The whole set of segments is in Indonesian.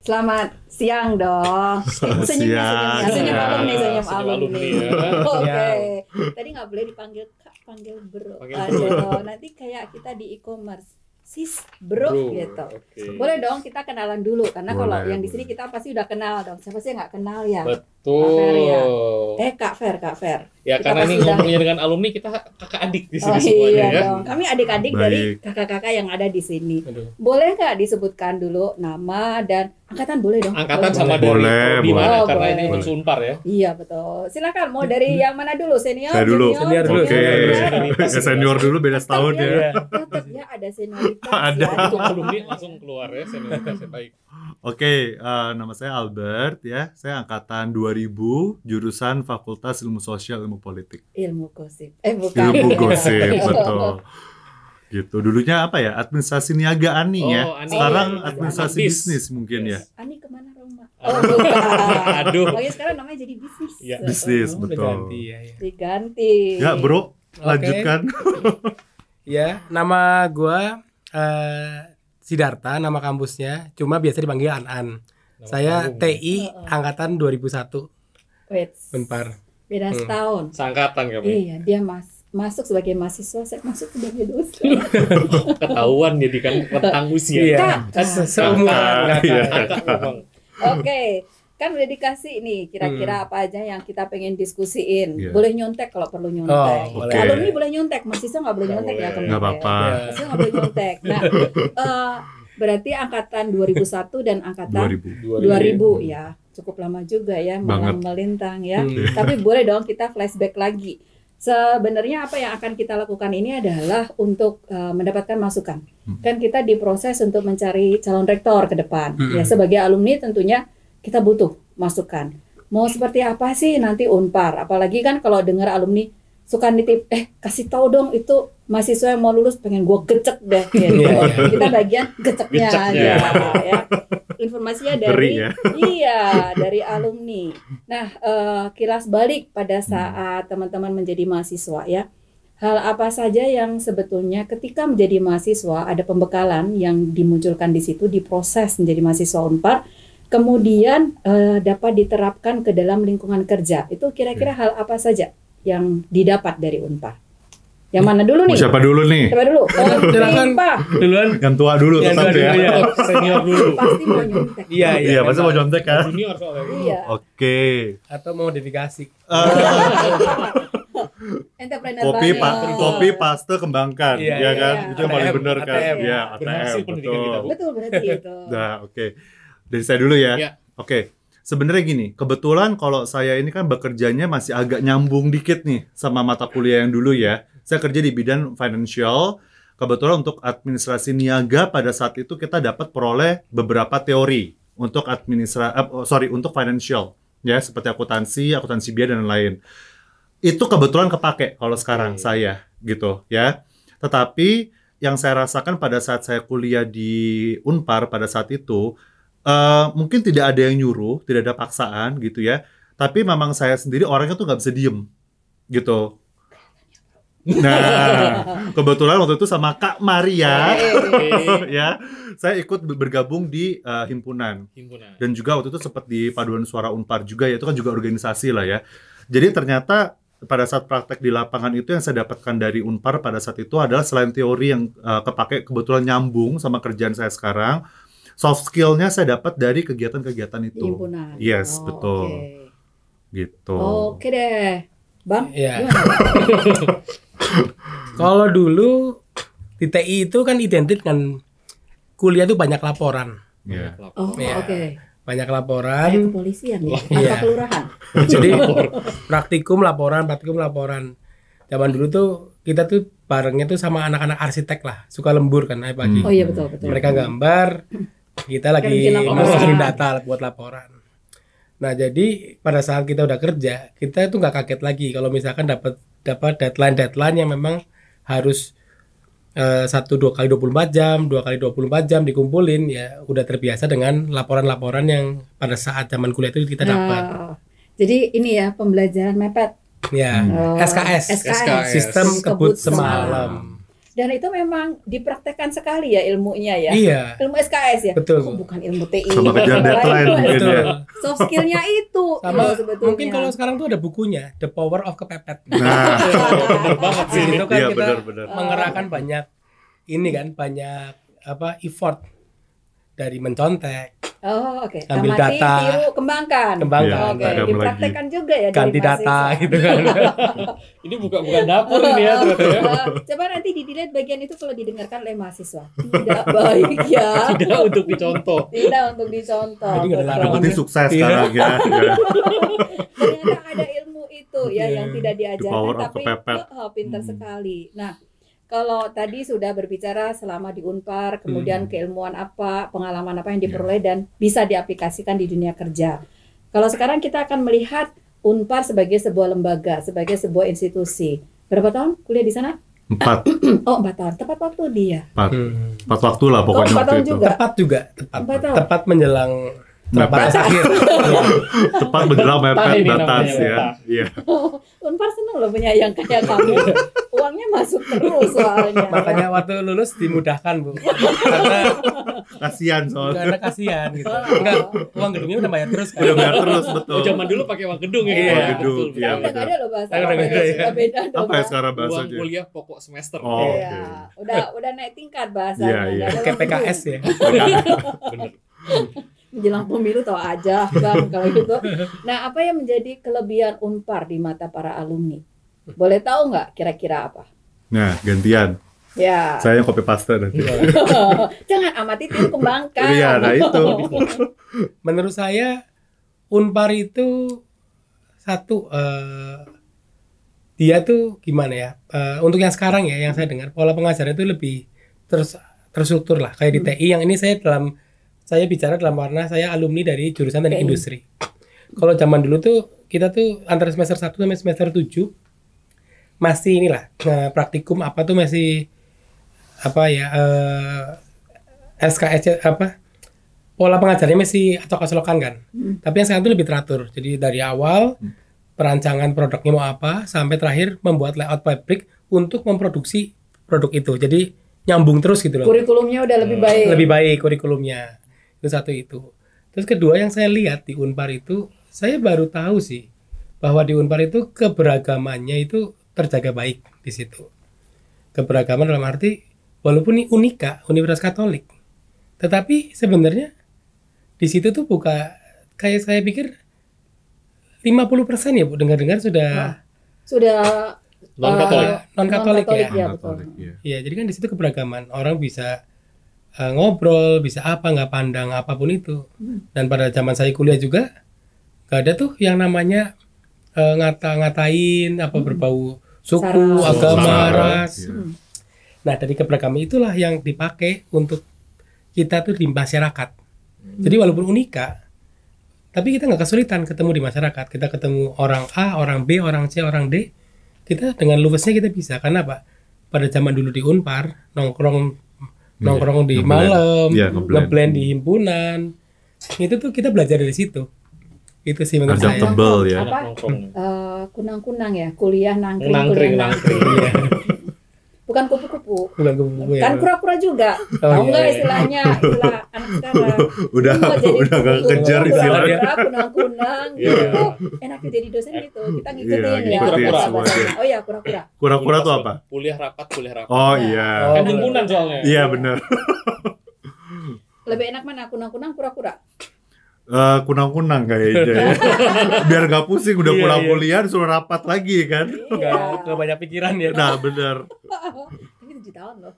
Selamat siang dong. Senyumnya, senyum alumni, senyum alumni. Oke. Tadi nggak boleh dipanggil kak, panggil bro. Aduh, nanti kayak kita di e-commerce, sis bro gitu. Okay. Boleh dong kita kenalan dulu karena kalau yang di sini kita pasti udah kenal dong. Siapa sih yang nggak kenal ya? Betul. Kak Fer ya. Kak Fer. Ya kita karena ini ngomongnya dengan alumni kita kakak adik di sini iya semuanya ya. Dong. Kami adik-adik dari kakak-kakak yang ada di sini. Aduh. Boleh nggak disebutkan dulu nama dan angkatan boleh dong? Angkatan sama dari di mana karena ini Unpar ya. Iya betul. Silakan mau dari yang mana dulu? Senior? Saya dulu. Senior dulu. Oke. Senior dulu beda setahun ya. Tetap ya ada senioritas. Ada. Untuk alumni langsung keluar ya senioritasnya baik. Oke, nama saya Albert ya. Saya angkatan 2000, jurusan Fakultas Ilmu Sosial Ilmu Politik. Ilmu gosip. Bukan. Ilmu gosip, betul. Gitu. Dulunya apa ya? Administrasi niaga Ani ya. Sekarang administrasi bisnis mungkin ya. Ani kemana Roma? Bukan. Aduh. Pokoknya sekarang namanya jadi bisnis. Ya. Bisnis, betul. Diganti. Ya, Bro. Lanjutkan. Ya, nama gua Sidarta, nama kampusnya, cuma biasa dipanggil An-An. Saya TI angkatan 2001. Unpar. Beda setahun. Seangkatan kami. Iya, dia masuk sebagai mahasiswa, saya masuk sebagai dosen. Ketahuan jadi kan tentang usia. Iya. Seumuran. Oke. Kan udah dikasih nih kira-kira apa aja yang kita pengen diskusiin. Boleh nyontek kalau perlu nyontek. Alumni boleh nyontek, mahasiswa nggak boleh nyontek ya. Nggak apa-apa. Mahasiswa nggak boleh nyontek. Nah, berarti angkatan 2001 dan angkatan 2000 ya. Cukup lama juga ya, melintang ya. Tapi boleh dong kita flashback lagi. Sebenarnya apa yang akan kita lakukan ini adalah untuk mendapatkan masukan. Kan kita diproses untuk mencari calon rektor ke depan. Ya, sebagai alumni tentunya kita butuh masukan. Mau seperti apa sih nanti Unpar? Apalagi kan kalau dengar alumni suka nitip, kasih tahu dong itu mahasiswa yang mau lulus pengen gue gecek deh. Gitu. Kita bagian geceknya aja. Ya. Informasinya dari dari alumni. Nah, kilas balik pada saat teman-teman menjadi mahasiswa ya. Hal apa saja yang sebetulnya ketika menjadi mahasiswa ada pembekalan yang dimunculkan di situ diproses menjadi mahasiswa Unpar. Kemudian dapat diterapkan ke dalam lingkungan kerja. Itu kira-kira hal apa saja yang didapat dari Unpar? Yang mana dulu nih? Siapa dulu nih? Siapa dulu? Silakan. Duluan. Yang tua dulu tetap ya. Senior dulu. Pasti mau nyontek. Iya, pasti mau nyontek kan? Junior soalnya. Iya. Oke. Atau mau modifikasi. Kopi paste kembangkan. Iya kan? Itu yang paling benar kan? Iya, ATM. Betul berarti itu. Nah, oke. Dari saya dulu ya. Oke. Sebenarnya gini, kebetulan kalau saya ini kan bekerjanya masih agak nyambung dikit nih sama mata kuliah yang dulu ya. Saya kerja di bidang financial. Kebetulan untuk administrasi niaga pada saat itu kita dapat peroleh beberapa teori untuk untuk financial ya, seperti akuntansi biaya dan lain-lain. Itu kebetulan kepake kalau sekarang saya gitu ya. Tetapi yang saya rasakan pada saat saya kuliah di Unpar pada saat itu mungkin tidak ada yang nyuruh, tidak ada paksaan gitu ya. Tapi memang saya sendiri orangnya tuh nggak bisa diem gitu. Nah, kebetulan waktu itu sama Kak Maria, ya, saya ikut bergabung di himpunan. Dan juga waktu itu sempat di Paduan Suara Unpar juga ya, itu kan juga organisasi lah ya. Jadi ternyata pada saat praktek di lapangan itu yang saya dapatkan dari Unpar pada saat itu adalah selain teori yang kepake kebetulan nyambung sama kerjaan saya sekarang, soft skill-nya saya dapat dari kegiatan-kegiatan itu. Himpunan. Yes, betul. Gitu. Oke deh. Bang, ya. Kalau dulu di TI itu kan identik dengan kuliah itu banyak laporan. Oke. Banyak laporan. Kayak kepolisian ya, atau kelurahan. Jadi praktikum laporan. Zaman dulu tuh kita tuh barengnya tuh sama anak-anak arsitek lah, suka lembur kan pagi. Oh iya betul. Mereka gambar, kita lagi masukin data buat laporan. Nah jadi pada saat kita udah kerja, kita tuh nggak kaget lagi kalau misalkan dapat deadline yang memang harus 1-2 kali 24 jam, 2 kali 24 jam dikumpulin, ya udah terbiasa dengan laporan-laporan yang pada saat zaman kuliah itu kita dapat. Jadi ini ya pembelajaran mepet. Ya, SKS. Sistem kebut semalam. Dan itu memang dipraktekkan sekali ya ilmunya ya. Iya. Ilmu SKS ya. Betul. Oh, bukan ilmu TI. Sama kejar deadline mungkin ya. Soft skillnya itu. Sama loh sebetulnya. mungkin kalau sekarang tuh ada bukunya The Power of Kepepet. Nah, Bener banget sih. Itu kan iya kita benar. mengerahkan banyak banyak effort dari mencontek, Oh, oke. Ambil Amati, data. tiru, kembangkan. Kembangkan. Oke, Iya, dipraktekkan juga ya ganti dari data mahasiswa. gitu kan. Ini bukan dapur ini ya ternyata ya. Coba nanti di-delete bagian itu kalau didengarkan oleh mahasiswa. Tidak baik ya. Tidak untuk dicontoh. Tidak untuk dicontoh. Jadi nggak ada Yang larangan. penting sukses Iya. sekarang ya. Ternyata ada ilmu itu ya yang tidak The diajarkan power of tapi kepepet. pintar sekali. Nah, kalau tadi sudah berbicara selama di Unpar, kemudian keilmuan apa, pengalaman apa yang diperoleh dan bisa diaplikasikan di dunia kerja. Kalau sekarang kita akan melihat Unpar sebagai sebuah lembaga, sebagai sebuah institusi. Berapa tahun kuliah di sana? 4 Oh, 4 tahun. Tepat waktu dia. waktu lah pokoknya Kok 4 waktu tahun itu. juga? Tepat. 4 tahun. Tepat menjelang batas akhir. Tepat menjelang Betah mepet ini batas namanya, ya. betah. Iya. Unpar senang loh punya yang kayak kamu. Uangnya masuk terus soalnya. Makanya waktu lulus dimudahkan, Bu. Karena Kasihan soalnya. kasihan gitu. Enggak, uang gedungnya udah bayar terus kan. Udah bayar terus betul. Oh, zaman dulu pakai uang gedung ya. Iya, Betul, gedung. betul. Iya, Sekarang udah nggak ada loh bahasa. Sekarang udah nggak ada, ya. Sudah beda dong. Apa ya sekarang Uang bahasanya? kuliah pokok semester. Oh. Iya, udah naik tingkat bahasanya. Iya, iya. Nggak ada Kayak uang PKS gedung. ya. Bener. Menjelang pemilu tahu aja Bang kalau gitu. Nah, apa yang menjadi kelebihan Unpar di mata para alumni? Boleh tahu nggak kira-kira apa? Nah, gantian. Ya. Saya yang copy paste nanti. Jangan amati, tiru, kembangkan. Iya, nah itu. Menurut saya Unpar itu satu dia tuh gimana ya? Untuk yang sekarang ya, yang saya dengar pola pengajaran itu lebih terstruktur lah. Kayak di TI yang ini saya bicara dalam warna saya alumni dari jurusan teknik industri. Kalau zaman dulu tuh kita tuh antara semester 1 sampai semester 7 masih inilah praktikum apa tuh masih SKS pola pengajarnya masih acok-acokan kan. Tapi yang sekarang itu lebih teratur. Jadi dari awal perancangan produknya mau apa sampai terakhir membuat layout pabrik untuk memproduksi produk itu. Jadi nyambung terus gitu loh. Kurikulumnya udah lebih baik. Lebih baik kurikulumnya. Itu satu itu. Terus kedua yang saya lihat di Unpar itu, saya baru tahu sih bahwa di Unpar itu keberagamannya itu terjaga baik di situ. Keberagaman dalam arti walaupun ini Unika, Universitas Katolik, tetapi sebenarnya di situ tuh kayak saya pikir 50% ya Bu, dengar-dengar sudah Non-Katolik. non-Katolik ya. Ya, betul. Iya, jadi kan di situ keberagaman. Orang bisa ngobrol, bisa apa, nggak pandang apapun itu. Dan pada zaman saya kuliah juga nggak ada tuh yang namanya ngata-ngatain apa berbau suku, Sara. agama, Sara, ras. iya. Nah, dari keberagaman itulah yang dipakai untuk kita tuh di masyarakat. Jadi walaupun Unika, tapi kita nggak kesulitan ketemu di masyarakat. Kita ketemu orang A, orang B, orang C, orang D. Kita dengan luwesnya kita bisa. Karena apa? Pada zaman dulu di Unpar, nongkrong di ngeblend. malam, Iya, ngeblend di himpunan. Itu tuh kita belajar dari situ. Itu sih menurut saya. Adaptable ya. Apa? Nongkrong. Kunang-kunang ya, kuliah nangkring, Nangkring, kuliah nangkring. Iya. Bukan kupu-kupu. Bukan kupu-kupu ya. Kan kura-kura juga. Oh, Tahu iya, nggak iya. istilahnya, istilah anak sekarang. Udah Mau jadi nggak kupu-kupu, kejar istilahnya. kura-kura, kunang-kunang Iya. gitu. Enaknya jadi dosen gitu. Kita ngikutin Iya, ya. ngikutin bahasa semuanya. bahasanya. Oh ya, kura-kura. Kura-kura tuh apa? Kuliah rapat. Oh iya. Oh. Kan himpunan soalnya. Iya benar. Lebih enak mana kunang-kunang, kura-kura? Kunang-kunang kayaknya. Biar gak pusing udah Iya, pulang iya. kuliah disuruh rapat lagi kan. Nggak banyak pikiran ya. Nah bener. Ini 7 tahun loh.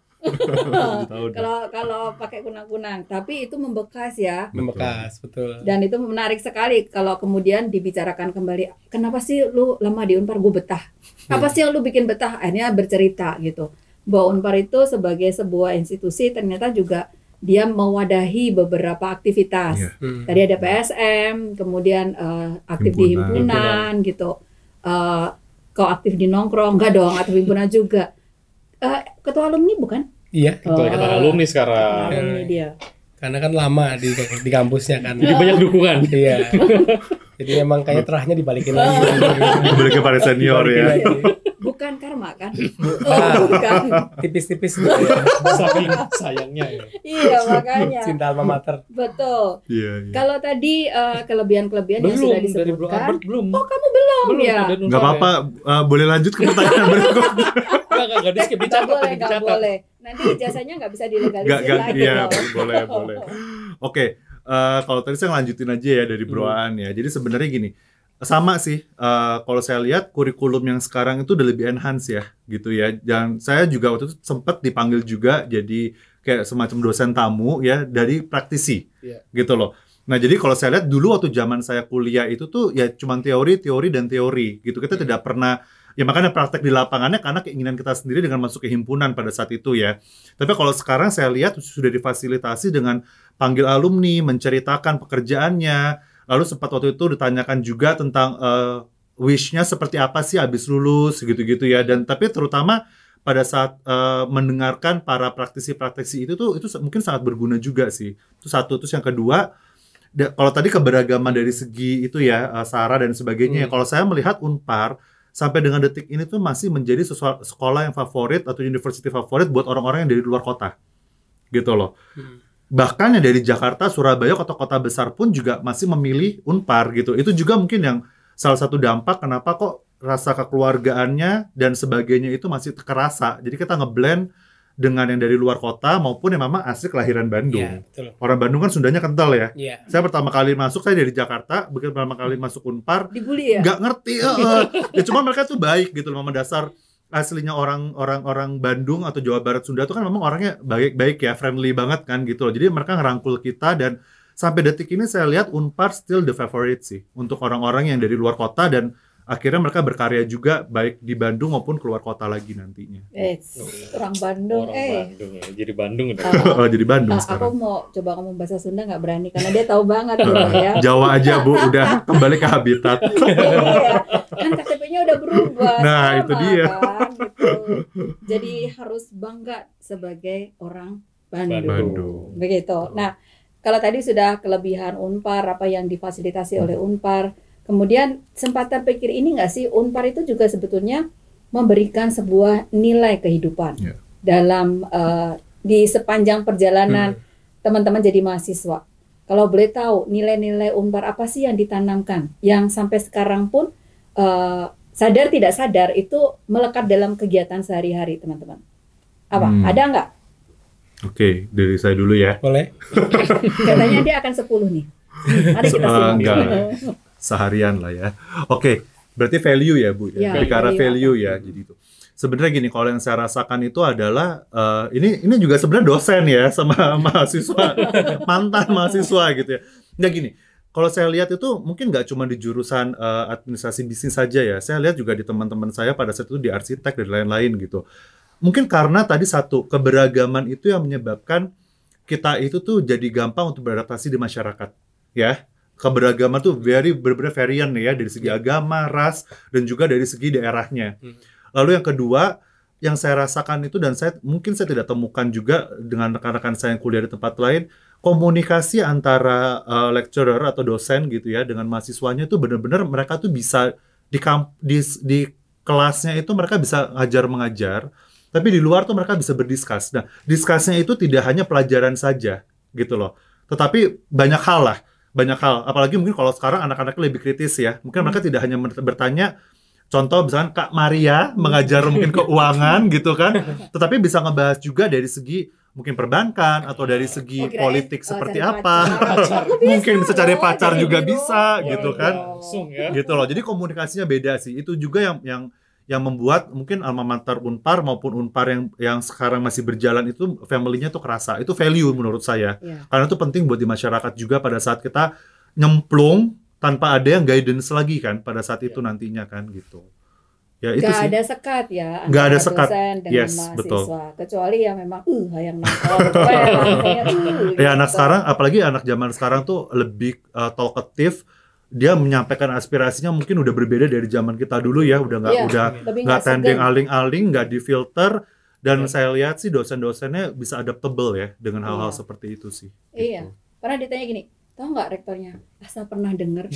Tahun. Kalau pakai kunang-kunang, tapi itu membekas ya. Membekas, betul. Dan itu menarik sekali kalau kemudian dibicarakan kembali. Kenapa sih lu lama di Unpar? Gue betah. Apa sih yang lu bikin betah? Akhirnya bercerita gitu. Bahwa Unpar itu sebagai sebuah institusi ternyata juga dia mewadahi beberapa aktivitas. Iya. Tadi ada PSM, kemudian aktif di himpunan gitu. Kau aktif di nongkrong, enggak dong, aktif himpunan juga. Ketua alumni bukan? Iya. Ketua ikatan alumni sekarang. Alumni dia. Karena kan lama di kampusnya kan. Jadi banyak dukungan. Iya. Jadi memang kayak terahnya dibalikin lagi. Kembali kepada senior Dibalikin ya. lagi. Bukan karma kan? Oh, bukan. Tipis-tipis gitu ya. Saking sayangnya ya. Iya, makanya. Cinta alma mater. Betul. Iya. Kalau tadi kelebihan-kelebihan yang sudah Dari Bro disebutkan. Albert belum. Oh, kamu belum ya? ada Nggak apa-apa, boleh lanjut ke pertanyaan berikutnya. Enggak di skip, Nggak dicatat, boleh, nggak dicatat. boleh. Nanti ijazahnya nggak bisa dilegalisir Nggak, lagi iya, loh. boleh. Oke, kalau tadi saya lanjutin aja ya dari Broan ya. Jadi sebenarnya gini, sama sih. Kalau saya lihat kurikulum yang sekarang itu udah lebih enhance ya, gitu ya. Dan saya juga waktu itu sempat dipanggil juga jadi kayak semacam dosen tamu ya dari praktisi, gitu loh. Nah, jadi kalau saya lihat dulu waktu zaman saya kuliah itu tuh ya cuma teori dan teori gitu. Kita tidak pernah, ya makanya praktek di lapangannya karena keinginan kita sendiri dengan masuk ke himpunan pada saat itu ya. Tapi kalau sekarang saya lihat sudah difasilitasi dengan panggil alumni, menceritakan pekerjaannya, lalu sempat waktu itu ditanyakan juga tentang wish-nya seperti apa sih habis lulus gitu-gitu ya. Dan tapi terutama pada saat mendengarkan para praktisi-praktisi itu mungkin sangat berguna juga sih. Itu satu. Terus yang kedua, kalau tadi keberagaman dari segi itu ya, SARA dan sebagainya, kalau saya melihat Unpar sampai dengan detik ini tuh masih menjadi sekolah yang favorit atau university favorit buat orang-orang yang dari luar kota, gitu loh. Bahkan yang dari Jakarta, Surabaya, kota-kota besar pun juga masih memilih Unpar gitu. Itu juga mungkin yang salah satu dampak kenapa kok rasa kekeluargaannya dan sebagainya itu masih kerasa. Jadi kita ngeblend dengan yang dari luar kota maupun yang memang asli kelahiran Bandung. Iya, betul. Orang Bandung kan Sundanya kental ya. Iya. Saya pertama kali masuk, saya dari Jakarta, begitu pertama kali masuk Unpar, Dibully ya? nggak ngerti. Ya cuma mereka tuh baik gitu loh, memang dasar aslinya orang Bandung atau Jawa Barat Sunda tuh kan memang orangnya baik ya, friendly banget kan gitu loh. Jadi mereka ngerangkul kita dan sampai detik ini saya lihat Unpar still the favorite sih untuk orang-orang yang dari luar kota dan akhirnya mereka berkarya juga baik di Bandung maupun keluar kota lagi nantinya. Orang Bandung, Bandung ya. Jadi Bandung udah. Jadi Bandung aku sekarang. mau coba ngomong bahasa Sunda nggak berani karena dia tahu banget gitu ya. Jawa aja Bu, udah kembali ke habitat. Iya, kan KTP-nya udah berubah. Nah, sama, itu dia. Kan, gitu. Jadi harus bangga sebagai orang Bandung. Begitu. Nah, kalau tadi sudah kelebihan Unpar, apa yang difasilitasi oleh Unpar, kemudian sempat terpikir ini nggak sih, Unpar itu juga sebetulnya memberikan sebuah nilai kehidupan dalam di sepanjang perjalanan teman-teman jadi mahasiswa. Kalau boleh tahu nilai-nilai Unpar apa sih yang ditanamkan, yang sampai sekarang pun sadar tidak sadar itu melekat dalam kegiatan sehari-hari teman-teman. Apa? Ada nggak? Oke, dari saya dulu ya. Boleh. Katanya dia akan 10 nih. Mari kita simak. Enggak. Seharian lah ya. Oke, berarti value ya Bu. Ya, Bicara value ya. Jadi itu. Sebenarnya gini, kalau yang saya rasakan itu adalah ini juga sebenarnya dosen ya sama mahasiswa, mantan mahasiswa gitu ya. Nggak gini, kalau saya lihat itu mungkin nggak cuma di jurusan administrasi bisnis saja ya. Saya lihat juga di teman-teman saya pada saat itu di arsitek dan lain-lain gitu. Mungkin karena tadi satu, keberagaman itu yang menyebabkan kita itu tuh jadi gampang untuk beradaptasi di masyarakat ya. Keberagaman tuh benar-benar varian ya, dari segi agama, ras, dan juga dari segi daerahnya. Lalu yang kedua, yang saya rasakan itu dan mungkin saya tidak temukan juga dengan rekan-rekan saya yang kuliah di tempat lain, komunikasi antara lecturer atau dosen gitu ya dengan mahasiswanya itu benar-benar mereka tuh bisa di kelasnya itu mereka bisa ngajar-mengajar, tapi di luar tuh mereka bisa berdiskus. Nah, diskusnya itu tidak hanya pelajaran saja gitu loh, tetapi banyak hal. Apalagi mungkin kalau sekarang anak-anaknya lebih kritis ya. Mungkin mereka tidak hanya bertanya, contoh misalkan Kak Maria mengajar mungkin keuangan gitu kan, tetapi bisa ngebahas juga dari segi mungkin perbankan atau dari segi politik seperti apa. Mungkin bisa cari pacar juga bisa gitu kan. Langsung ya. Gitu loh. Jadi komunikasinya beda sih. Itu juga yang membuat mungkin alma mater Unpar maupun Unpar yang sekarang masih berjalan itu family-nya tuh kerasa. Itu value menurut saya. Karena itu penting buat di masyarakat juga pada saat kita nyemplung tanpa ada yang guidance lagi kan pada saat itu nantinya kan gitu. Ya itu Gak sih. ada sekat ya Nggak ada antara sekat. dosen dengan Yes, mahasiswa. betul. Kecuali yang memang yang nakal. Ya anak sekarang, apalagi anak zaman sekarang tuh lebih talkative. Dia menyampaikan aspirasinya mungkin udah berbeda dari zaman kita dulu ya, udah nggak tendeng aling-aling, nggak difilter, dan saya lihat sih dosen-dosennya bisa adaptable ya dengan hal-hal seperti itu sih. Iya. Pernah ditanya gini, tahu nggak rektornya? Asal pernah dengar.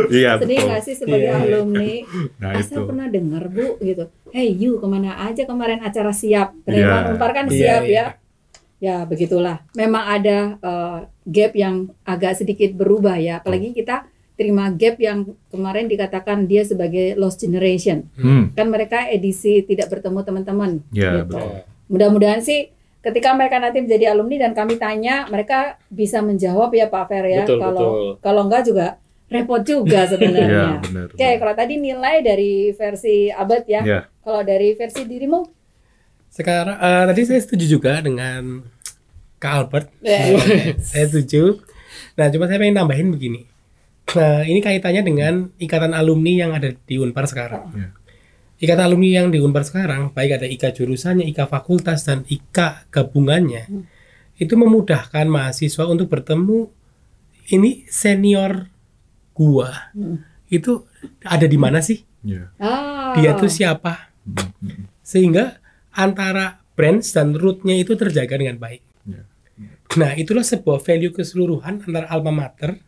Iya, sedih betul. nggak sih sebagai alumni? Nah, Saya itu. pernah dengar Bu gitu, hey you kemana aja kemarin acara siap penerimaan Iya. Unpar kan Iya, siap iya. ya begitulah. Memang ada gap yang agak sedikit berubah ya, apalagi kita terima gap yang kemarin dikatakan dia sebagai lost generation. Kan mereka edisi tidak bertemu teman-teman. Iya, gitu. betul. Mudah-mudahan sih ketika mereka nanti menjadi alumni dan kami tanya, mereka bisa menjawab ya Pak Fer ya. Betul, Kalau enggak juga repot juga Iya, sebenarnya. benar. Oke, kalau tadi nilai dari versi Abad ya. Iya. Kalau dari versi dirimu? Sekarang tadi saya setuju juga dengan Kak Albert. Eh, Saya setuju. Nah, cuma saya pengen nambahin begini. Nah, ini kaitannya dengan ikatan alumni yang ada di Unpar sekarang. Iya. Ikatan alumni yang di Unpar sekarang, baik ada IKA jurusannya, IKA fakultas, dan IKA gabungannya, itu memudahkan mahasiswa untuk bertemu. Ini senior gua, itu ada di mana sih? Iya. Dia tuh siapa? Sehingga antara branch dan root-nya itu terjaga dengan baik. Iya. Nah, itulah sebuah value keseluruhan antara alma mater,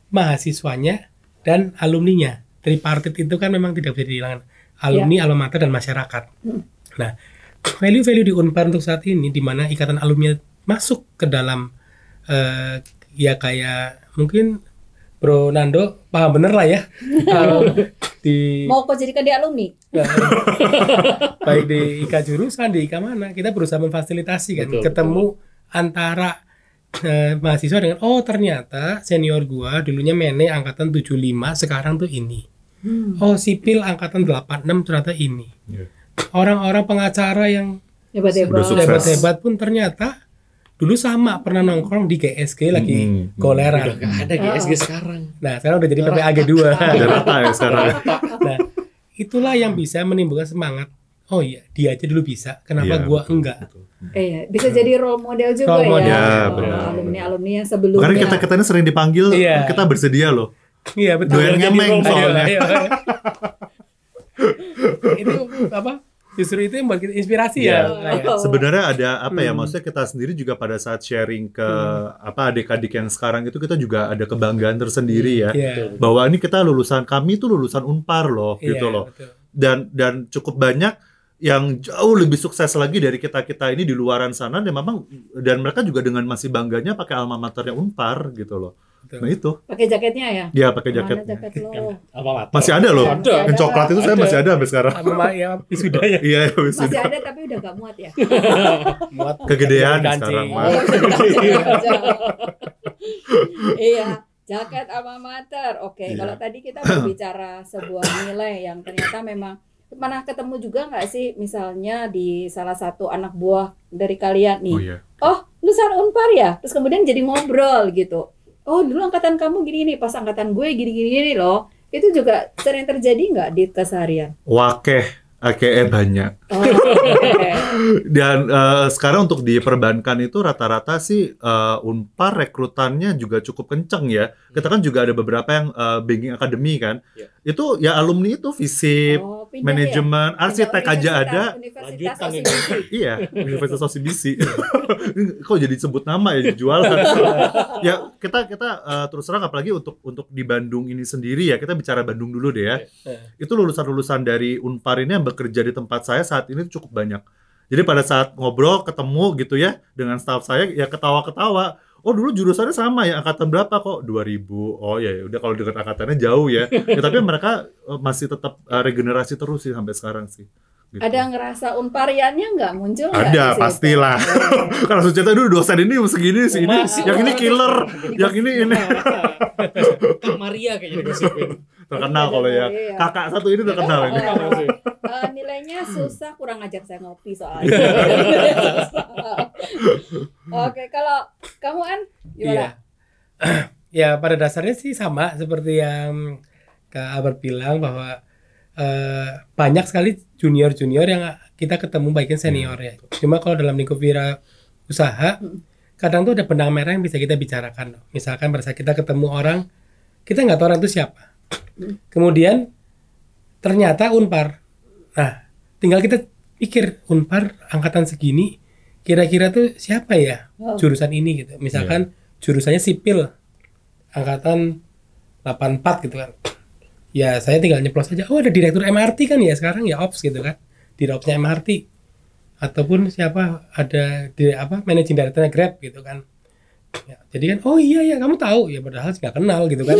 mahasiswanya, dan alumninya. Tripartit itu kan memang tidak bisa dihilangkan. Alumni, alma mater, dan masyarakat. Nah, value-value di Unpar untuk saat ini, di mana ikatan alumni masuk ke dalam, ya kayak mungkin Bro Nando paham bener lah ya. Kalau di mau kau jadikan dia alumni? baik di IKA jurusan, di IKA mana, kita berusaha memfasilitasi kan, Betul, ketemu antara mahasiswa dengan, oh ternyata senior gua dulunya mene angkatan 75, sekarang tuh ini. Oh sipil angkatan 86 ternyata ini. Iya. Orang-orang pengacara yang Hebat-hebat. Udah sukses. hebat-hebat pun ternyata dulu sama pernah nongkrong di GSG lagi Udah goleran. nggak ada GSG sekarang. Nah, sekarang udah jadi PPAG 2. Udah rata ya sekarang. Nah, itulah yang bisa menimbulkan semangat. Oh iya, dia aja dulu bisa. Kenapa Iya, gua betul, enggak? betul. Iya, bisa jadi role model juga Role model. ya. Ya, benar. Alumni-alumni yang sebelumnya. Karena kita ini sering dipanggil, Iya. kita bersedia loh. Iya, betul. Doyan Jadi ngemeng role model. soalnya. Ayo. Itu apa? Justru itu yang buat kita inspirasi Iya. ya. Kayak. Sebenarnya ada apa ya? Maksudnya kita sendiri juga pada saat sharing ke apa adik-adik yang sekarang itu kita juga ada kebanggaan tersendiri ya. Iya. Bahwa ini kita kami itu lulusan Unpar loh, Iya, gitu loh. betul. Dan cukup banyak yang jauh lebih sukses lagi dari kita ini di luaran sana dan mereka juga dengan masih bangganya pakai alma maternya Unpar gitu loh. Betul. Nah itu. pakai jaketnya ya? Ya pakai Mana jaket. jaket lo? Apa mata? Masih ada loh. Ada. Yang coklat itu saya Ada. masih ada sampai sekarang. Sama ya wisudanya. Iya, Masih ada tapi udah gak muat ya. Muat Kegedean kancing. sekarang, Mas. Iya, jaket alma mater. Oke, Iya. kalau tadi kita berbicara sebuah nilai yang ternyata memang pernah ketemu juga nggak sih, misalnya di salah satu anak buah dari kalian nih, Oh iya. oh lulusan Unpar ya, terus kemudian jadi ngobrol gitu. Oh dulu angkatan kamu gini nih, pas angkatan gue gini-gini loh. Itu juga sering terjadi nggak di keseharian? Wakeh, banyak. Oh, oke. Dan sekarang untuk di perbankan itu rata-rata sih Unpar rekrutannya juga cukup kenceng ya. Kita kan juga ada beberapa yang banking academy kan. Iya. Itu ya alumni itu FISIP, Oh, pindah manajemen, ya? arsitek Pindah aja ada. Universitas Lanjutan ini. OSIBC. Iya, Universitas OSIBC. Kok jadi sebut nama ya jualan. Ya kita terus terang apalagi untuk di Bandung ini sendiri ya, kita bicara Bandung dulu deh ya. Itu lulusan-lulusan dari Unpar ini yang bekerja di tempat saya saat ini cukup banyak. Jadi pada saat ngobrol ketemu gitu ya dengan staf saya ya ketawa-ketawa. Oh dulu jurusannya sama ya, angkatan berapa kok? 2000. Oh ya udah kalau dengan angkatannya jauh ya. Ya tapi mereka masih tetap regenerasi terus sih sampai sekarang sih. Gitu. Ada ngerasa unpariannya nggak muncul nggak di Ada situ? pastilah. Kalau cerita dulu dosen ini segini sih, ini Masih. yang ini killer, yang ini Kak Maria kayaknya digosipin. terkenal kalau ya. Iya. Kakak satu ini terkenal ini. Nilainya susah, kurang ngajak saya ngopi soalnya. Oke, kalau kamu An gimana? Iya. Ya pada dasarnya sih sama seperti yang Kak Albert bilang bahwa banyak sekali junior-junior yang kita ketemu baiknya senior ya. Cuma kalau dalam lingkup wira usaha kadang tuh ada benang merah yang bisa kita bicarakan. Misalkan pada saat kita ketemu orang, kita nggak tahu orang itu siapa. Kemudian ternyata Unpar. Nah, tinggal kita pikir Unpar angkatan segini kira-kira tuh siapa ya Oh. jurusan ini gitu. Misalkan jurusannya sipil angkatan 84 gitu kan. Ya saya tinggal nyeplos aja. Oh ada direktur MRT kan ya sekarang ya ops gitu kan. Direkturnya MRT. Ataupun siapa ada managing directornya Grab gitu kan. Ya, jadi kan oh iya ya kamu tahu ya padahal nggak kenal gitu kan.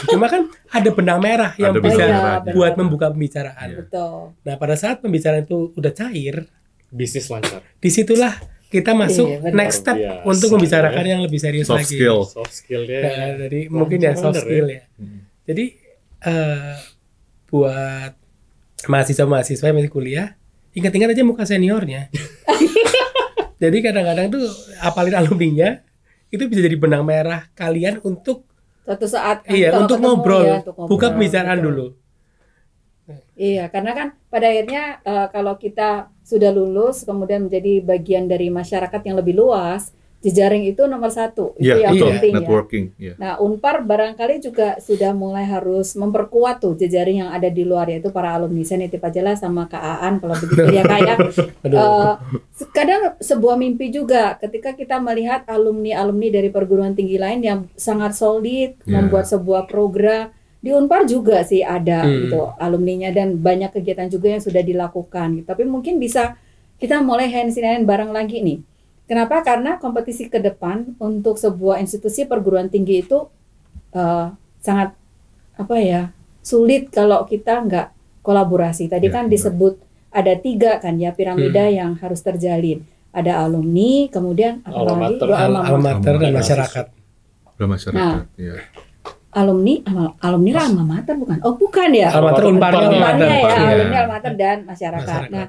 Cuma kan ada benang merah yang Ada bisa benang merahnya. buat membuka pembicaraan. Betul. Nah pada saat pembicaraan itu udah cair, Bisnis lancar. disitulah kita masuk Iya, benar. next step Biasa, untuk membicarakan yang lebih serius Soft lagi. skill. Soft skillnya. Nah, jadi mungkin ya soft bener skill ya. Jadi buat mahasiswa-mahasiswa yang masih kuliah, ingat-ingat aja muka seniornya. Jadi kadang-kadang tuh apalin alumninya itu bisa jadi benang merah kalian untuk Suatu saat kan iya kalau untuk ketemu, ngobrol, ya, untuk ngobrol. buka pembicaraan Betul. dulu. Iya, karena kan pada akhirnya kalau kita sudah lulus kemudian menjadi bagian dari masyarakat yang lebih luas, jejaring itu nomor satu, itu Iya, yang betul. penting ya. Networking. Iya. Nah, Unpar barangkali juga sudah mulai harus memperkuat tuh jejaring yang ada di luar, yaitu para alumni. Saya nitip aja lah sama Kak Aan kalau begitu ya Kak ya. Kadang sebuah mimpi juga ketika kita melihat alumni-alumni dari perguruan tinggi lain yang sangat solid membuat sebuah program. Di Unpar juga sih ada gitu alumninya dan banyak kegiatan juga yang sudah dilakukan gitu. Tapi mungkin bisa kita mulai hands in hand bareng lagi nih. Kenapa? Karena kompetisi ke depan untuk sebuah institusi perguruan tinggi itu sangat sulit kalau kita nggak kolaborasi. Tadi kan disebut ada 3 kan ya piramida yang harus terjalin. Ada alumni, kemudian Alma apalagi mater. Alma mater dan masyarakat. Udah masyarakat. Nah. Iya. alumni alma mater bukan? Oh bukan ya. Alma mater Unparnya alma mater. Unparnya ya, Unparnya. alumni alma mater dan masyarakat. Nah,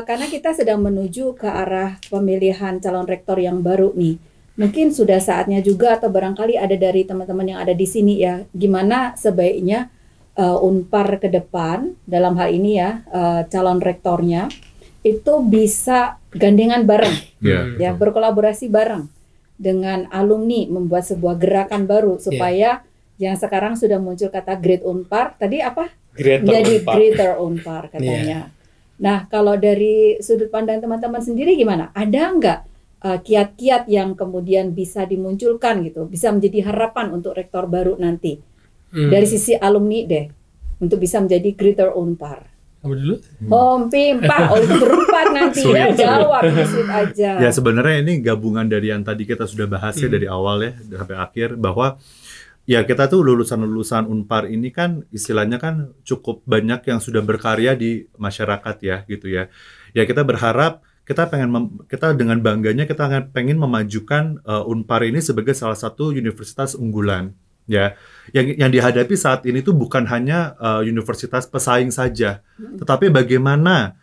karena kita sedang menuju ke arah pemilihan calon rektor yang baru nih. Mungkin sudah saatnya juga atau barangkali ada dari teman-teman yang ada di sini ya, gimana sebaiknya Unpar ke depan dalam hal ini ya calon rektornya itu bisa gandengan bareng, ya berkolaborasi bareng dengan alumni membuat sebuah gerakan baru supaya yang sekarang sudah muncul kata Great Unpar, tadi apa? Jadi Greater Unpar katanya. Nah, kalau dari sudut pandang teman-teman sendiri gimana? Ada nggak kiat-kiat yang kemudian bisa dimunculkan gitu, bisa menjadi harapan untuk rektor baru nanti dari sisi alumni deh, untuk bisa menjadi Greater Unpar? Kamu dulu? Pak, berempat nanti ya, jawab sweet aja. Ya sebenarnya ini gabungan dari yang tadi kita sudah bahas ya dari awal ya sampai akhir, bahwa ya kita tuh lulusan-lulusan Unpar ini kan istilahnya kan cukup banyak yang sudah berkarya di masyarakat ya gitu ya. Ya kita berharap kita dengan bangganya kita pengen memajukan Unpar ini sebagai salah satu universitas unggulan ya. Yang dihadapi saat ini tuh bukan hanya universitas pesaing saja, tetapi bagaimana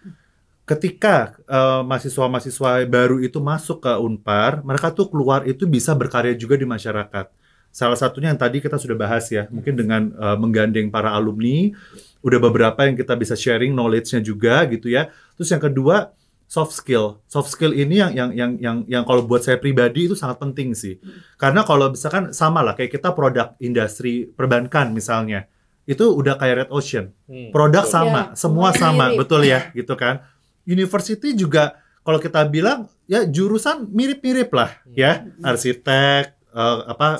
ketika mahasiswa-mahasiswa baru itu masuk ke Unpar, mereka tuh keluar itu bisa berkarya juga di masyarakat. Salah satunya yang tadi kita sudah bahas ya, mungkin dengan menggandeng para alumni, udah beberapa yang kita bisa sharing knowledge-nya juga gitu ya. Terus yang kedua, soft skill. Soft skill ini yang kalau buat saya pribadi itu sangat penting sih. Karena kalau misalkan sama lah kayak kita produk industri perbankan misalnya, itu udah kayak red ocean. Produk sama, semua sama, betul ya, gitu kan. University juga kalau kita bilang ya jurusan mirip-mirip lah ya, arsitek,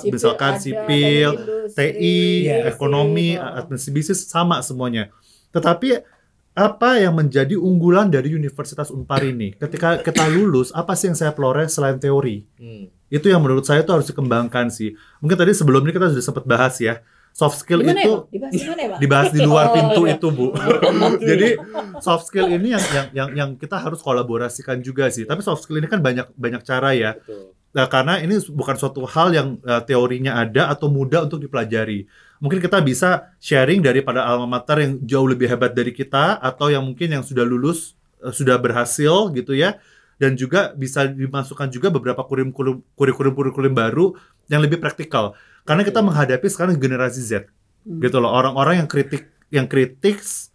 misalkan sipil, TI, ekonomi, administrasi bisnis sama semuanya. Tetapi apa yang menjadi unggulan dari Universitas Unpar ini? Ketika kita lulus, apa sih yang saya peloreh selain teori? Itu yang menurut saya itu harus dikembangkan sih. Mungkin tadi sebelum ini kita sudah sempat bahas ya. Soft skill dimana itu dibahas di luar pintu itu, Bu. Jadi soft skill ini yang kita harus kolaborasikan juga sih. Tapi soft skill ini kan banyak cara ya. Nah, karena ini bukan suatu hal yang teorinya ada atau mudah untuk dipelajari. Mungkin kita bisa sharing daripada alma mater yang jauh lebih hebat dari kita, atau yang mungkin yang sudah lulus, sudah berhasil gitu ya. Dan juga bisa dimasukkan juga beberapa kurikulum baru yang lebih praktikal. Karena kita menghadapi sekarang generasi Z. Gitu loh, orang-orang yang kritis,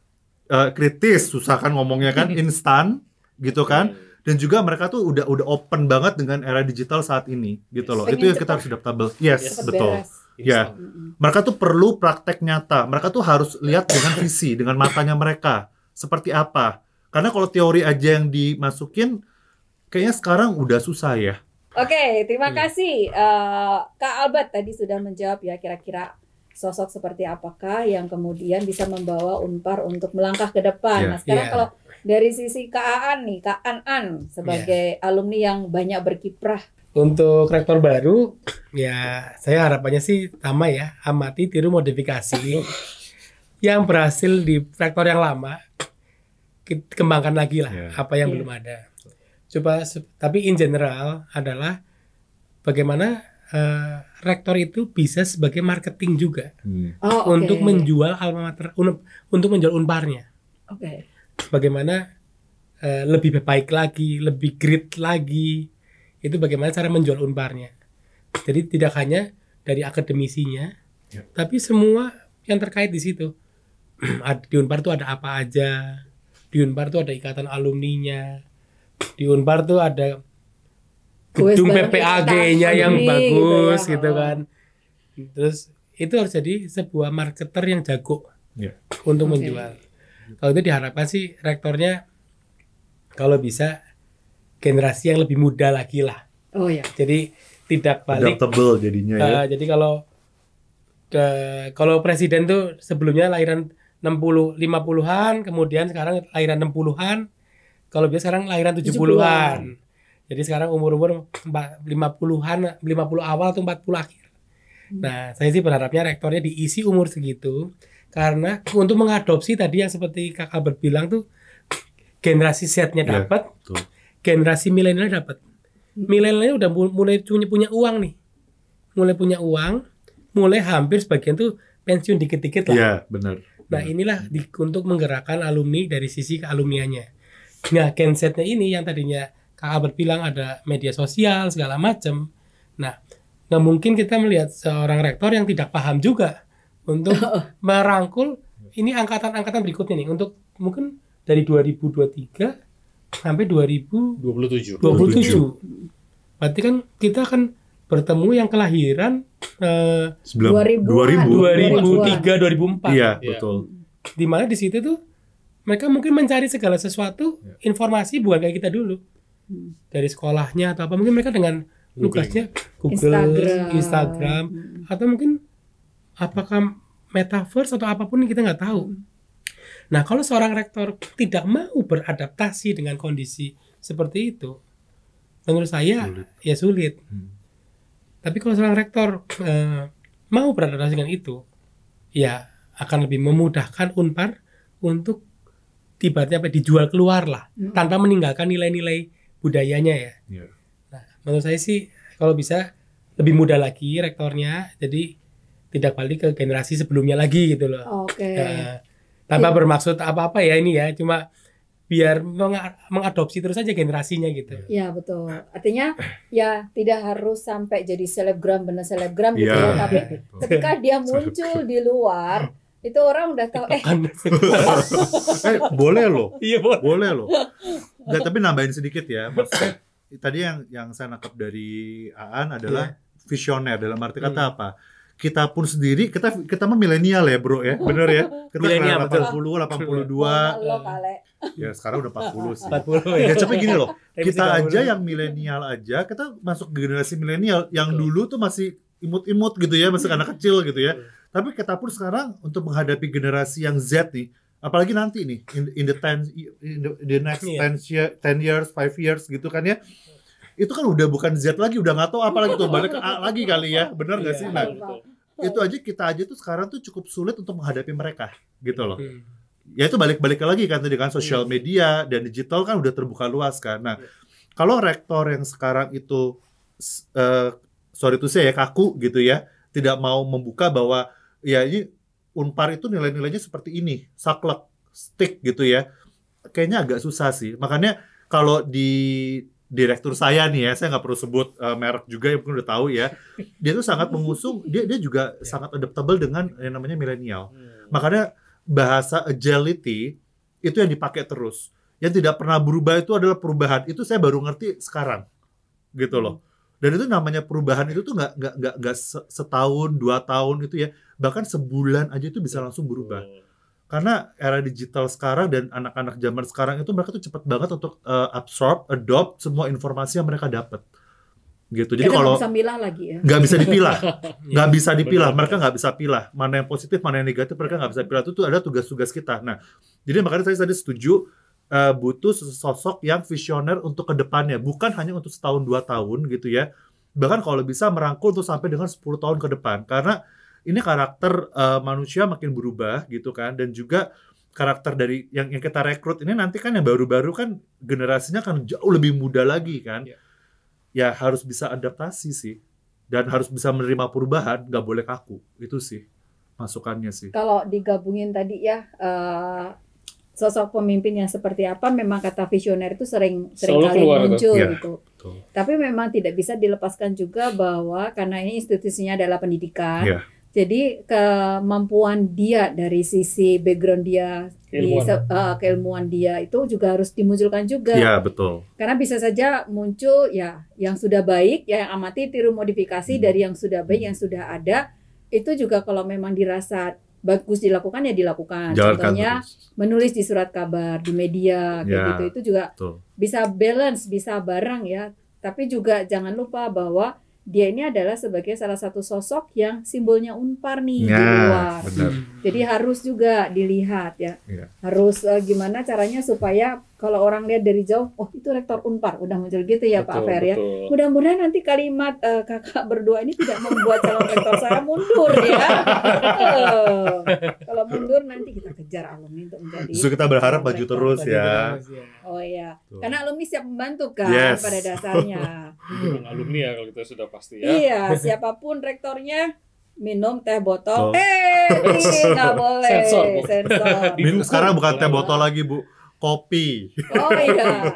susah kan ngomongnya kan, instan gitu kan. Dan juga mereka tuh udah open banget dengan era digital saat ini gitu loh. Itu yang kita harus adaptable. Yes, betul. Ya, mereka tuh perlu praktek nyata. Mereka tuh harus lihat dengan visi, dengan matanya mereka seperti apa. Karena kalau teori aja yang dimasukin, kayaknya sekarang udah susah ya. Oke, terima kasih Kak Albert tadi sudah menjawab ya kira-kira sosok seperti apakah yang kemudian bisa membawa Unpar untuk melangkah ke depan. Nah, sekarang kalau dari sisi Kak Aan nih, Kak An sebagai alumni yang banyak berkiprah. Untuk rektor baru, ya saya harapannya sih sama ya, amati, tiru, modifikasi. Yang berhasil di rektor yang lama, kita kembangkan lagi lah apa yang belum ada. Coba, tapi in general adalah bagaimana rektor itu bisa sebagai marketing juga untuk menjual alma mater, untuk menjual Unparnya. Bagaimana lebih baik lagi, lebih great lagi, itu bagaimana cara menjual Unparnya. Jadi tidak hanya dari akademisinya, tapi semua yang terkait di situ. Di Unpar itu ada apa aja, di Unpar itu ada ikatan alumninya, di Unpar itu ada gedung PPAG-nya yang bagus gitu kan. Terus itu harus jadi sebuah marketer yang jago untuk menjual. Kalau itu diharapkan sih rektornya kalau bisa generasi yang lebih muda lagi lah. Jadi tidak balik. Adaptable jadinya ya. Jadi kalau presiden tuh sebelumnya lahiran 50-an, kemudian sekarang lahiran 60-an. Kalau biasa sekarang lahiran 70-an. Jadi sekarang umur-umur 50-an, 50 awal atau 40 akhir. Nah, saya sih berharapnya rektornya diisi umur segitu. Karena untuk mengadopsi tadi yang seperti Kak Albert bilang tuh, generasi Z-nya dapat, generasi milenial dapat. Milenialnya udah mulai punya uang nih. Mulai punya uang, mulai hampir sebagian tuh pensiun dikit-dikit lah. Iya, benar. Nah, inilah untuk menggerakkan alumni dari sisi kealumniannya. Nah, Gen Z-nya ini yang tadinya Kak Albert bilang ada media sosial segala macam. Nah, nggak mungkin kita melihat seorang rektor yang tidak paham juga untuk merangkul ini angkatan-angkatan berikutnya nih, untuk mungkin dari 2023 sampai 2027. Berarti kan kita akan bertemu yang kelahiran 2003, 2004. Iya, betul. Di mana di situ tuh mereka mungkin mencari segala sesuatu informasi bukan kayak kita dulu. Dari sekolahnya atau apa, mungkin mereka dengan tugasnya Google, Instagram, atau mungkin apakah metaverse atau apapun kita nggak tahu. Nah, kalau seorang rektor tidak mau beradaptasi dengan kondisi seperti itu, menurut saya ya sulit. Tapi kalau seorang rektor mau beradaptasi dengan itu, ya akan lebih memudahkan Unpar untuk tiba-tiba dijual keluar lah, tanpa meninggalkan nilai-nilai budayanya ya. Nah, menurut saya sih kalau bisa lebih muda lagi rektornya, jadi tidak balik ke generasi sebelumnya lagi gitu loh. Tanpa bermaksud apa-apa ya ini ya, cuma biar mengadopsi terus aja generasinya gitu. Ya betul. Artinya ya tidak harus sampai jadi selebgram bener selebgram gitu ya, tapi ketika dia muncul di luar itu orang udah tahu boleh loh. Iya boleh loh. Nggak, tapi nambahin sedikit ya. Maksudnya tadi yang saya nangkep dari Aan adalah visioner, dalam arti kata apa? Kita pun sendiri, kita mah milenial ya bro ya, bener ya. Kita milenial 80, 82. Ya sekarang udah 40 sih. 40 ya. Tapi gini loh, kita aja yang milenial aja, kita masuk ke generasi milenial yang dulu tuh masih imut-imut gitu ya, masih anak kecil gitu ya. Tapi kita pun sekarang untuk menghadapi generasi yang Z nih, apalagi nanti nih in the next 10 years, 5 years gitu kan ya. Itu kan udah bukan Z lagi, udah nggak tahu apa lagi tuh, balik ke A lagi kali ya, benar nggak sih? Nah, itu aja kita aja tuh sekarang tuh cukup sulit untuk menghadapi mereka, gitu loh. Ya itu balik lagi kan tadi kan, sosial media dan digital kan udah terbuka luas kan. Nah, kalau rektor yang sekarang itu, sorry to say ya, kaku gitu ya, tidak mau membuka bahwa ya ini Unpar itu nilai-nilainya seperti ini, saklek, stick gitu ya, kayaknya agak susah sih. Makanya kalau di direktur saya nih ya, saya nggak perlu sebut merek juga, yang mungkin udah tahu ya, dia tuh sangat mengusung, dia juga sangat adaptable dengan yang namanya milenial. Makanya bahasa agility itu yang dipakai terus, yang tidak pernah berubah itu adalah perubahan. Itu saya baru ngerti sekarang gitu loh. Dan itu namanya perubahan itu tuh nggak setahun 2 tahun itu ya, bahkan sebulan aja itu bisa langsung berubah. Karena era digital sekarang dan anak-anak zaman sekarang itu mereka tuh cepat banget untuk absorb, adopt semua informasi yang mereka dapat. gitu. Jadi kalau nggak bisa milah lagi ya. Nggak bisa dipilah, nggak bisa dipilah. Mereka nggak bisa pilah mana yang positif, mana yang negatif. Mereka nggak bisa pilah. Itu ada tugas-tugas kita. Nah, jadi makanya saya tadi setuju butuh sosok yang visioner untuk kedepannya, bukan hanya untuk setahun 2 tahun gitu ya. Bahkan kalau bisa merangkul untuk sampai dengan 10 tahun ke depan. Karena ini karakter manusia makin berubah gitu kan, dan juga karakter dari yang kita rekrut ini nanti kan yang baru-baru kan generasinya kan jauh lebih muda lagi kan. Ya harus bisa adaptasi sih, dan harus bisa menerima perubahan, nggak boleh kaku. Itu sih masukannya sih. Kalau digabungin tadi ya, sosok pemimpin yang seperti apa, memang kata visioner itu sering kali muncul gitu. Tapi memang tidak bisa dilepaskan juga bahwa karena ini institusinya adalah pendidikan, jadi kemampuan dia dari sisi background dia, keilmuan dia itu juga harus dimunculkan juga. Iya, betul. Karena bisa saja muncul ya yang sudah baik, ya yang amati tiru modifikasi dari yang sudah baik, yang sudah ada. Itu juga kalau memang dirasa bagus dilakukan ya dilakukan. Contohnya menulis di surat kabar, di media kayak gitu. Itu juga bisa balance, bisa bareng ya. Tapi juga jangan lupa bahwa dia ini adalah sebagai salah satu sosok yang simbolnya Unpar nih di luar. Benar. Jadi harus juga dilihat ya. Harus gimana caranya supaya kalau orang lihat dari jauh, oh itu rektor Unpar, udah muncul gitu ya Pak Fer ya. Mudah-mudahan nanti kalimat kakak berdua ini tidak membuat calon rektor saya mundur ya. Kalau mundur nanti kita kejar alumni untuk menjadi. Justru kita berharap maju terus ya. Oh iya, karena alumni siap membantu kan pada dasarnya. Alumni ya kalau kita sudah pasti ya. Iya, siapapun rektornya minum teh botol. Nggak boleh. Sensor. Sekarang bukan teh botol lagi Bu. Kopi. Oh iya.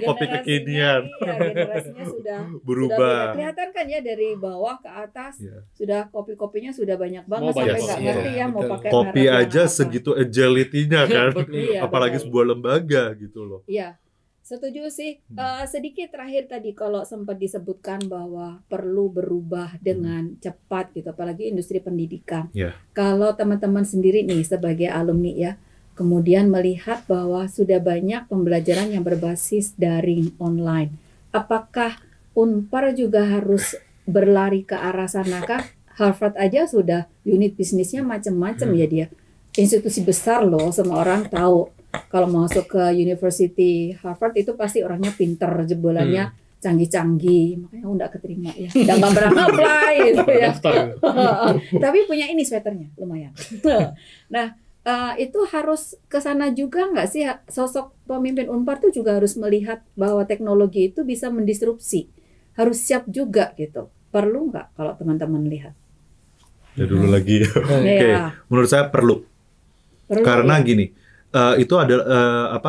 Kopi kekinian. Iya, generasinya sudah berubah. Kelihatan kan ya dari bawah ke atas sudah kopi-kopinya sudah banyak banget sampai nggak ngerti ya mau pakai kopi aja apa. Segitu agility-nya kan. Apalagi sebuah lembaga gitu loh. Iya. Setuju sih. Sedikit terakhir tadi kalau sempat disebutkan bahwa perlu berubah dengan cepat gitu, apalagi industri pendidikan. Kalau teman-teman sendiri nih sebagai alumni ya, kemudian melihat bahwa sudah banyak pembelajaran yang berbasis daring online. Apakah Unpar juga harus berlari ke arah sanakah? Harvard aja sudah unit bisnisnya macam-macam ya dia. Institusi besar loh, semua orang tahu. Kalau masuk ke University Harvard itu pasti orangnya pinter, jebolannya canggih-canggih, makanya nggak keterima ya. Udah nggak pernah apply gitu ya. Tapi punya ini sweaternya, lumayan. Nah, itu harus ke sana juga nggak sih, sosok pemimpin Unpar tuh juga harus melihat bahwa teknologi itu bisa mendisrupsi, harus siap juga gitu. Perlu nggak kalau teman-teman lihat? Ya dulu lagi. Oke, menurut saya perlu karena gini, itu ada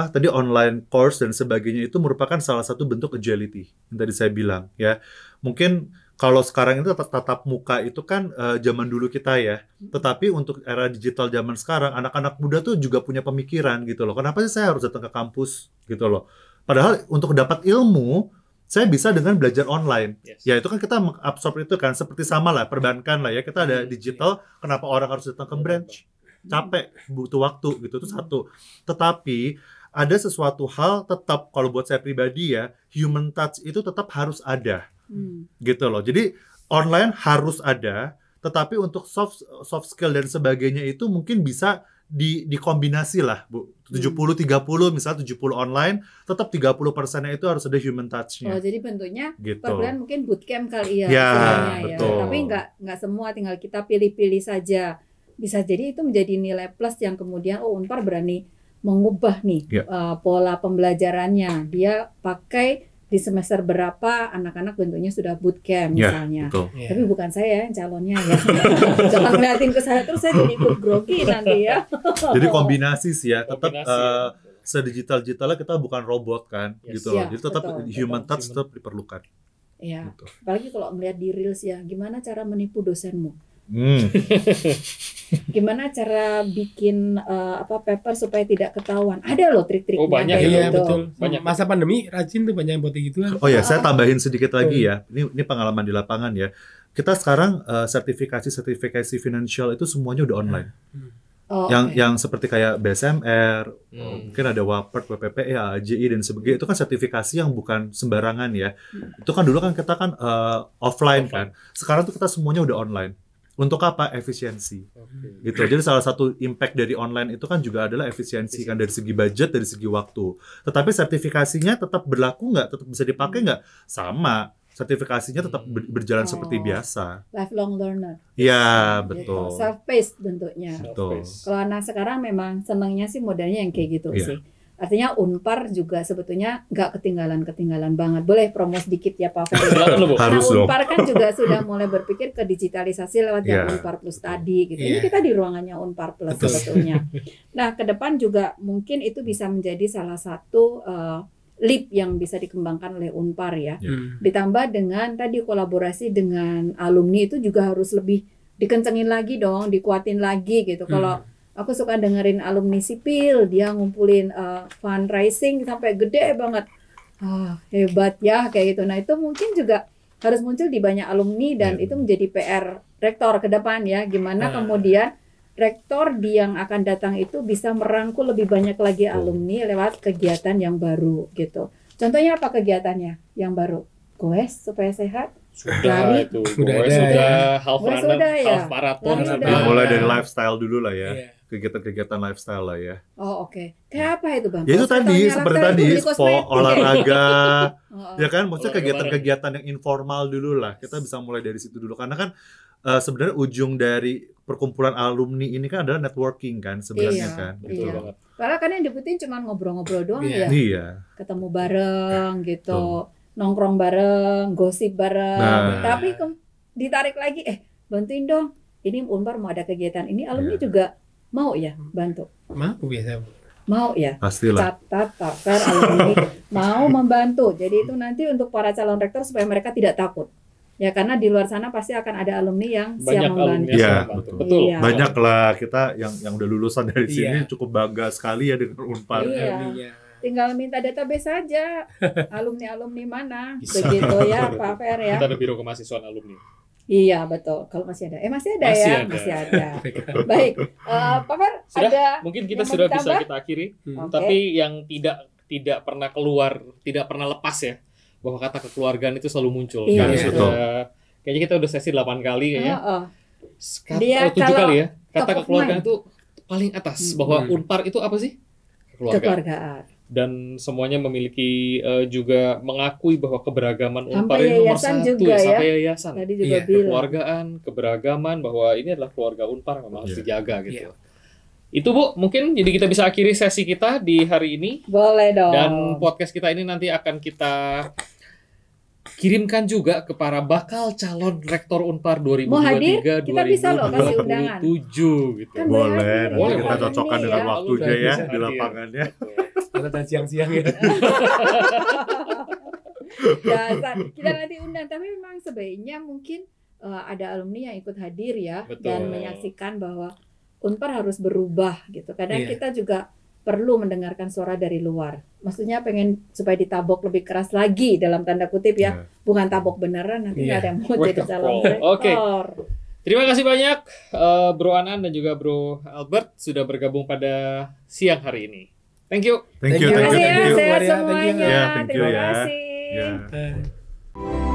tadi online course dan sebagainya itu merupakan salah satu bentuk agility yang tadi saya bilang ya. Mungkin kalau sekarang itu tatap muka itu kan zaman dulu kita ya. Tetapi untuk era digital zaman sekarang, anak-anak muda tuh juga punya pemikiran gitu loh. Kenapa sih saya harus datang ke kampus gitu loh. Padahal untuk dapat ilmu, saya bisa dengan belajar online. Ya itu kan kita mengabsorb itu kan. Seperti sama lah, perbankan lah ya. Kita ada digital, kenapa orang harus datang ke branch? Capek, butuh waktu gitu. Itu satu. Tetapi ada sesuatu hal tetap, kalau buat saya pribadi ya, human touch itu tetap harus ada. Gitu loh. Jadi online harus ada, tetapi untuk soft skill dan sebagainya itu mungkin bisa dikombinasi lah, Bu. 70-30, misalnya 70 online, tetap 30%-nya itu harus ada human touch-nya. Oh, jadi bentuknya gitu. per bulan mungkin bootcamp kali ya, betul. Ya. Tapi nggak semua, tinggal kita pilih-pilih saja. Bisa jadi itu menjadi nilai plus yang kemudian Unpar berani mengubah nih pola pembelajarannya. Dia pakai di semester berapa anak-anak bentuknya sudah bootcamp misalnya. Tapi bukan saya yang calonnya ya. Jangan ngeliatin ke saya terus, saya jadi ikut grogi nanti ya. Jadi kombinasi sih ya, tetap sedigital-digitalnya kita bukan robot kan, gitu loh. Jadi tetap human touch tetap diperlukan. Iya. Gitu. Apalagi kalau melihat di Reels ya, gimana cara menipu dosenmu? Gimana cara bikin paper supaya tidak ketahuan? Ada loh trik-triknya. Oh banyak ya, gitu. Betul. Banyak. Masa pandemi rajin tuh banyak yang buat gitu. Oh ya, saya tambahin sedikit lagi ya. Ini pengalaman di lapangan ya. Kita sekarang sertifikasi financial itu semuanya udah online. yang seperti kayak BSMR, mungkin ada WAPERT, WPPE, AJI dan sebagainya. Itu kan sertifikasi yang bukan sembarangan ya. Itu kan dulu kan kita kan offline kan. Sekarang tuh kita semuanya udah online. Untuk apa? Efisiensi. Gitu. Jadi salah satu impact dari online itu kan juga adalah efisiensi kan, dari segi budget, dari segi waktu. Tetapi sertifikasinya tetap berlaku nggak? Tetap bisa dipakai nggak? Sama. Sertifikasinya tetap berjalan seperti biasa. Lifelong learner. Iya, betul. Gitu. Self-paced bentuknya. Betul. Kalau anak sekarang memang senangnya sih modelnya yang kayak gitu sih. Artinya Unpar juga sebetulnya nggak ketinggalan banget. Boleh promo sedikit ya Pak Ferry. Nah, Unpar kan juga sudah mulai berpikir ke digitalisasi lewat yang Unpar Plus tadi gitu. Ini kita di ruangannya Unpar Plus sebetulnya. Nah, ke depan juga mungkin itu bisa menjadi salah satu leap yang bisa dikembangkan oleh Unpar ya. Ditambah dengan tadi kolaborasi dengan alumni itu juga harus lebih dikencengin lagi dong, dikuatin lagi gitu. Kalau aku suka dengerin alumni sipil, dia ngumpulin fundraising sampai gede banget. Hebat ya kayak gitu. Nah, itu mungkin juga harus muncul di banyak alumni dan itu menjadi PR rektor ke depan ya. Gimana kemudian rektor yang akan datang itu bisa merangkul lebih banyak lagi alumni lewat kegiatan yang baru gitu. Contohnya apa kegiatannya yang baru? Goes supaya sehat? Sudah itu. Sudah half marathon. Mulai dari lifestyle dulu lah ya. Kegiatan-kegiatan lifestyle lah ya. Oh oke. Kayak apa itu Bang? Ya itu tadi, seperti tadi, olahraga, ya kan, maksudnya kegiatan-kegiatan yang informal dulu lah. Kita bisa mulai dari situ dulu, karena kan sebenarnya ujung dari perkumpulan alumni ini kan adalah networking kan sebenarnya kan. Gitu banget. Karena kan yang dibutuhin cuma ngobrol-ngobrol doang ya. Iya. Ketemu bareng gitu, nongkrong bareng, gosip bareng. Tapi ditarik lagi, bantuin dong. Ini Unpar mau ada kegiatan ini, alumni juga mau ya bantu. Mau biasa. Mau ya. Pastilah. Catat Pak Fer, alumni mau membantu. Jadi itu nanti untuk para calon rektor supaya mereka tidak takut. Ya karena di luar sana pasti akan ada alumni yang siap membantu. Iya, betul. Iya. Banyak lah kita yang udah lulusan dari sini cukup bangga sekali ya dengan Unpar. Iya. Tinggal minta database saja. Alumni-alumni mana? Begitu ya Pak Fer ya. Kita ada biro kemahasiswaan alumni. Iya betul. Kalau masih ada, masih ada. Baik, Pak Fer, ada. Mungkin kita sudah bisa kita akhiri. Tapi yang tidak pernah keluar, tidak pernah lepas ya, bahwa kata kekeluargaan itu selalu muncul. Kayaknya kita udah sesi 8 kali kayaknya. 7 kali ya. Kata kekeluargaan itu paling atas. Bahwa Unpar itu apa sih? Kekeluargaan. Dan semuanya memiliki juga mengakui bahwa keberagaman Unpar ini nomor 1 sampai yayasan. Tadi juga kekeluargaan, keberagaman, bahwa ini adalah keluarga Unpar memang harus dijaga gitu. Itu Bu, mungkin jadi kita bisa akhiri sesi kita di hari ini. Boleh dong. Dan podcast kita ini nanti akan kita kirimkan juga ke para bakal calon rektor Unpar 2023 kita bisa loh kasih undangan. 2027 gitu. Kan boleh kita cocokkan dengan waktunya ya di lapangannya. Kita siang-siang ya. Kita nanti undang, tapi memang sebaiknya mungkin ada alumni yang ikut hadir ya. Dan menyaksikan bahwa Unpar harus berubah gitu. Kadang kita juga perlu mendengarkan suara dari luar. Maksudnya pengen supaya ditabok lebih keras lagi dalam tanda kutip ya. Bukan tabok beneran, nanti nggak ada yang mau jadi calon rektor. Terima kasih banyak Bro Anan dan juga Bro Albert sudah bergabung pada siang hari ini. Thank you. Terima kasih ya semuanya. Terima kasih. Terima kasih.